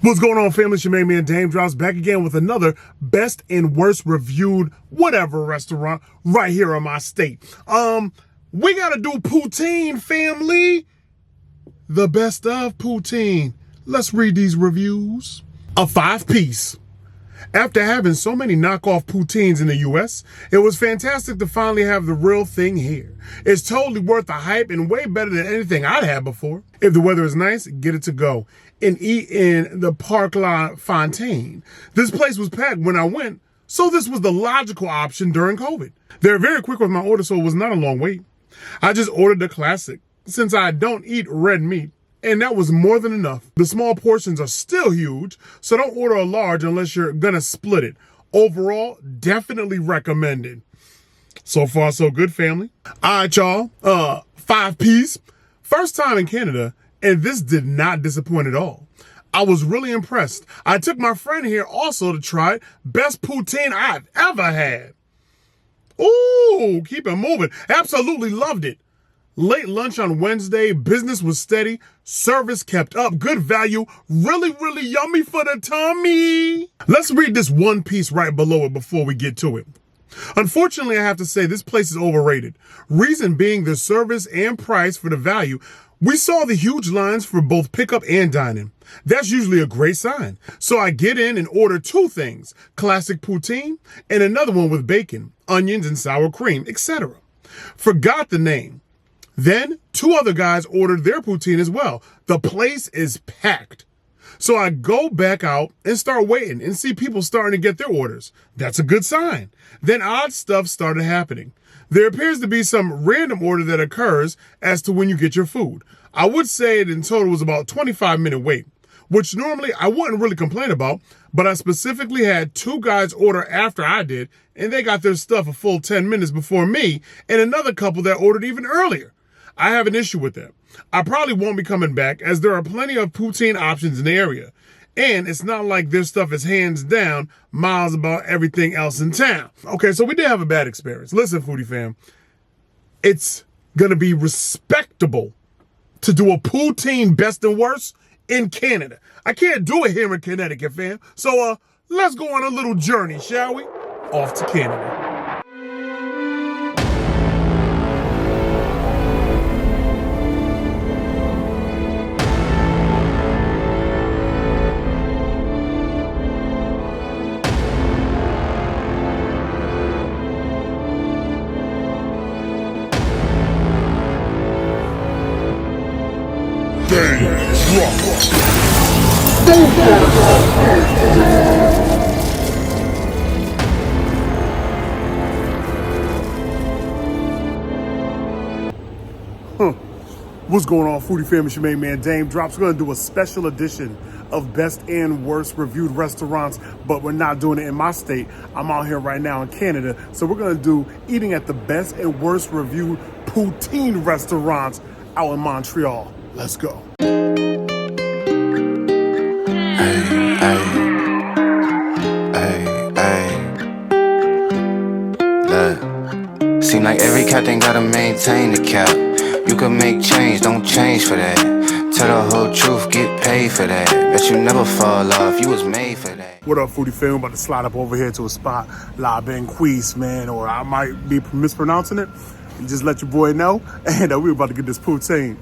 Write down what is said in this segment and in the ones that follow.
What's going on, family? It's your main man, Dame Drops, back again with another best and worst reviewed whatever restaurant right here in my state. We gotta do poutine, family. The best of poutine. Let's read these reviews. A 5-piece. After having so many knockoff poutines in the US, it was fantastic to finally have the real thing here. It's totally worth the hype and way better than anything I'd had before. If the weather is nice, get it to go and eat in the Parc La Fontaine. This place was packed when I went, so this was the logical option during COVID. They're very quick with my order, so it was not a long wait. I just ordered the classic, since I don't eat red meat, and that was more than enough. The small portions are still huge, so don't order a large unless you're gonna split it. Overall, definitely recommended. So far, so good, family. All right, y'all, 5-piece. First time in Canada, and this did not disappoint at all. I was really impressed. I took my friend here also to try it. Best poutine I've ever had. Ooh, keep it moving. Absolutely loved it. Late lunch on Wednesday, business was steady, service kept up, good value, really, really yummy for the tummy. Let's read this one piece right below it before we get to it. Unfortunately, I have to say this place is overrated. Reason being the service and price for the value. We saw the huge lines for both pickup and dine-in. That's usually a great sign. So I get in and order 2 things, classic poutine and another one with bacon, onions and sour cream, etc. Forgot the name. Then 2 other guys ordered their poutine as well. The place is packed. So I go back out and start waiting and see people starting to get their orders. That's a good sign. Then odd stuff started happening. There appears to be some random order that occurs as to when you get your food. I would say it in total was about 25-minute wait, which normally I wouldn't really complain about, but I specifically had 2 guys order after I did, and they got their stuff a full 10 minutes before me, and another couple that ordered even earlier. I have an issue with that. I probably won't be coming back as there are plenty of poutine options in the area. And it's not like their stuff is hands down miles above everything else in town. Okay, so we did have a bad experience. Listen, foodie fam, it's gonna be respectable to do a poutine best and worst in Canada. I can't do it here in Connecticut, fam. So let's go on a little journey, shall we? Off to Canada. What's going on, foodie fam? It's your main man, Dame Drops. We're gonna do a special edition of best and worst reviewed restaurants, but we're not doing it in my state. I'm out here right now in Canada, so we're gonna do eating at the best and worst reviewed poutine restaurants out in Montreal. Let's go. Look, seem like every captain gotta maintain the cap. You can make change, don't change for that. Tell the whole truth, get paid for that. Bet you never fall off, you was made for that. What up, foodie fam? About to slide up over here to a spot, La Benquise, man, or I might be mispronouncing it. And just let your boy know, and we're about to get this poutine.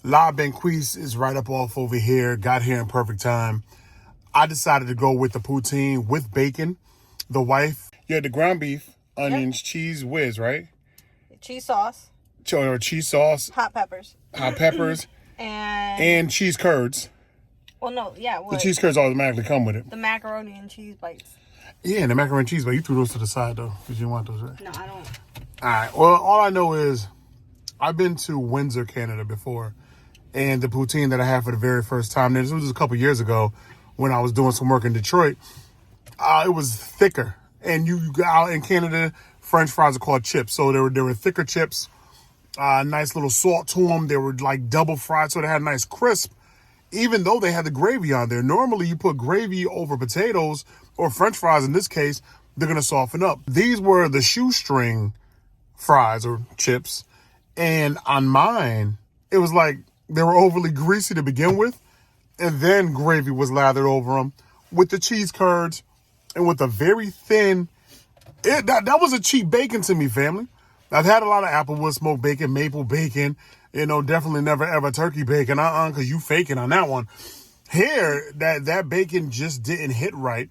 La Benquise is right up off over here. Got here in perfect time. I decided to go with the poutine with bacon. The wife, you had the ground beef, onions, cheese whiz, right? Cheese sauce. Or cheese sauce. Hot peppers. Hot peppers. and cheese curds. Well, no, yeah. The cheese curds automatically come with it. The macaroni and cheese bites. Yeah, and the macaroni and cheese bites. You threw those to the side, though, because you didn't want those, right? No, I don't. All right. Well, all I know is I've been to Windsor, Canada before. And the poutine that I had for the very first time, this was a couple years ago when I was doing some work in Detroit, it was thicker. And you got out in Canada, French fries are called chips. So there were thicker chips. Nice little salt to them. They were like double fried, so they had a nice crisp, even though they had the gravy on there. Normally, you put gravy over potatoes or French fries. In this case, they're going to soften up. These were the shoestring fries or chips. And on mine, it was like they were overly greasy to begin with. And then gravy was lathered over them with the cheese curds and with a very thin, that was a cheap bacon to me, family. I've had a lot of applewood smoked bacon, maple bacon, definitely never ever turkey bacon, because you faking on that one. Here, that bacon just didn't hit right.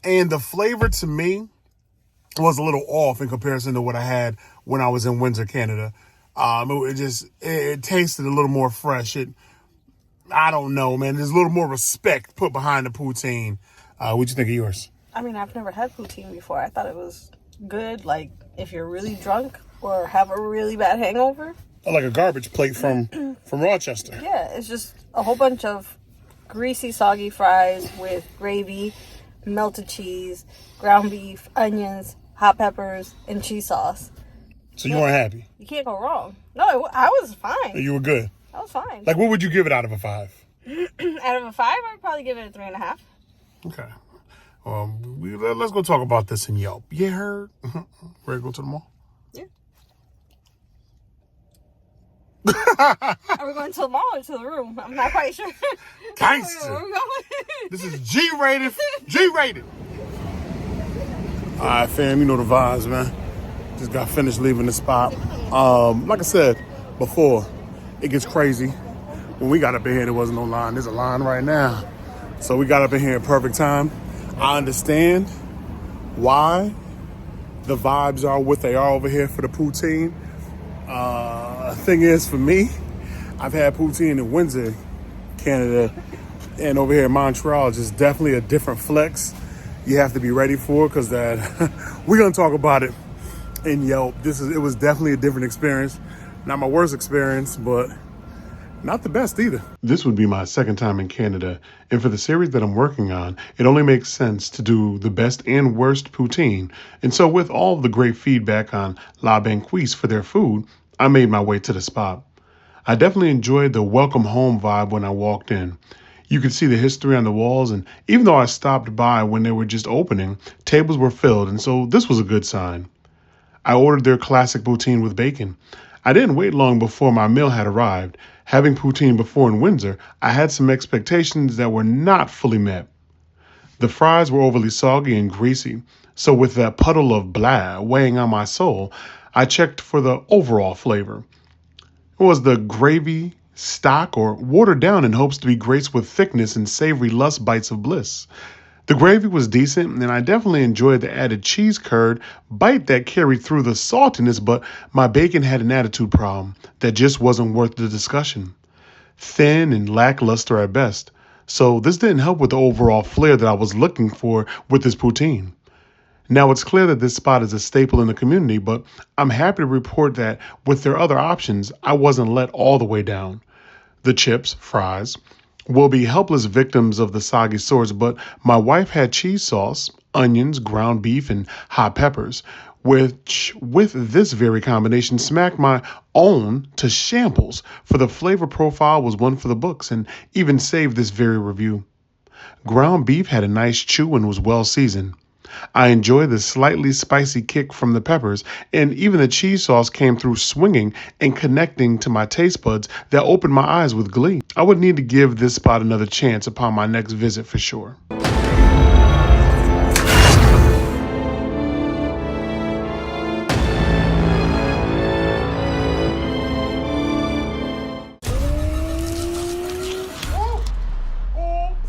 And the flavor to me was a little off in comparison to what I had when I was in Windsor, Canada. It tasted a little more fresh. I don't know, man. There's a little more respect put behind the poutine. What'd you think of yours? I mean, I've never had poutine before. I thought it was good, like if you're really drunk or have a really bad hangover. Like a garbage plate from Rochester. Yeah, it's just a whole bunch of greasy, soggy fries with gravy, melted cheese, ground beef, onions, hot peppers, and cheese sauce. So you weren't happy? You can't go wrong. No, I was fine. You were good? I was fine. Like, what would you give it out of a 5? Out of a 5, I'd probably give it a 3.5. Okay. Let's go talk about this in Yelp. You heard? Ready to go to the mall? Yeah. Are we going to the mall or to the room? I'm not quite sure. Gangster. Where are we going? This is G-rated. G-rated. All right, fam. You know the vibes, man. Just got finished leaving the spot. Like I said before, it gets crazy. When we got up in here, there wasn't no line. There's a line right now. So we got up in here at perfect time. I understand why the vibes are what they are over here for the poutine. Thing is, for me, I've had poutine in Windsor, Canada, and over here in Montreal, just definitely a different flex. You have to be ready for, because that we're gonna talk about it in Yelp. It was definitely a different experience. Not my worst experience, but not the best either. This would be my second time in Canada, and for the series that I'm working on, it only makes sense to do the best and worst poutine. And so with all of the great feedback on La Banquise for their food, I made my way to the spot. I definitely enjoyed the welcome home vibe when I walked in. You could see the history on the walls, and even though I stopped by when they were just opening, tables were filled, and so this was a good sign. I ordered their classic poutine with bacon. I didn't wait long before my meal had arrived. Having poutine before in Windsor, I had some expectations that were not fully met. The fries were overly soggy and greasy, so with that puddle of blah weighing on my soul, I checked for the overall flavor. Was the gravy stock or watered down in hopes to be graced with thickness and savory lust bites of bliss? The gravy was decent, and I definitely enjoyed the added cheese curd bite that carried through the saltiness, but my bacon had an attitude problem that just wasn't worth the discussion. Thin and lackluster at best, so this didn't help with the overall flair that I was looking for with this poutine. Now, it's clear that this spot is a staple in the community, but I'm happy to report that with their other options, I wasn't let all the way down. The chips, fries, will be helpless victims of the soggy sauce, but my wife had cheese sauce, onions, ground beef, and hot peppers, which, with this very combination, smacked my own to shambles, for the flavor profile was one for the books, and even saved this very review. Ground beef had a nice chew and was well seasoned. I enjoyed the slightly spicy kick from the peppers, and even the cheese sauce came through swinging and connecting to my taste buds that opened my eyes with glee. I would need to give this spot another chance upon my next visit for sure.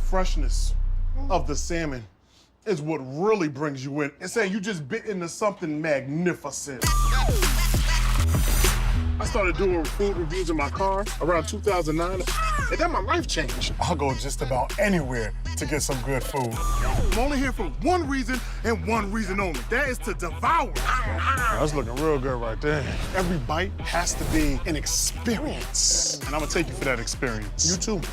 Freshness of the salmon is what really brings you in. It's saying you just bit into something magnificent. I started doing food reviews in my car around 2009, and then my life changed. I'll go just about anywhere to get some good food. I'm only here for one reason and one reason only. That is to devour. That's looking real good right there. Every bite has to be an experience. And I'm gonna take you for that experience. You too.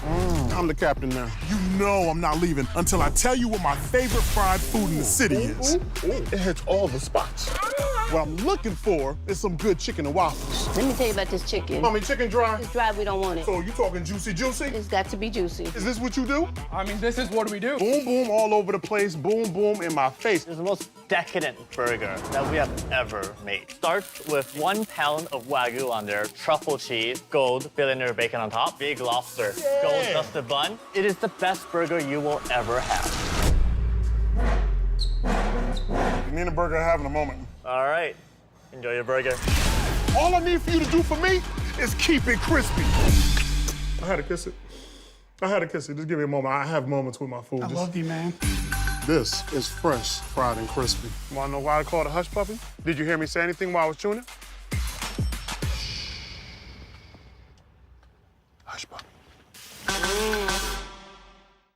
I'm the captain now. You know I'm not leaving until I tell you what my favorite fried food in the city is. It hits all the spots. What I'm looking for is some good chicken and waffles. Let me tell you about this chicken. Mommy, chicken dry? It's dry, we don't want it. So you talking juicy, juicy? It's got to be juicy. Is this what you do? I mean, this is what we do. Boom, boom all over the place, boom, boom in my face. It's the most decadent burger that we have ever made. Starts with 1 pound of Wagyu on there, truffle cheese, gold, billionaire bacon on top, big lobster, gold dusted bun. It is the best burger you will ever have. Me and the burger are having a moment. All right, enjoy your burger. All I need for you to do for me is keep it crispy. I had to kiss it. I had to kiss it. Just give me a moment. I have moments with my food. I love you, man. This is fresh, fried, and crispy. Wanna know why I call it a hush puppy? Did you hear me say anything while I was chewing it?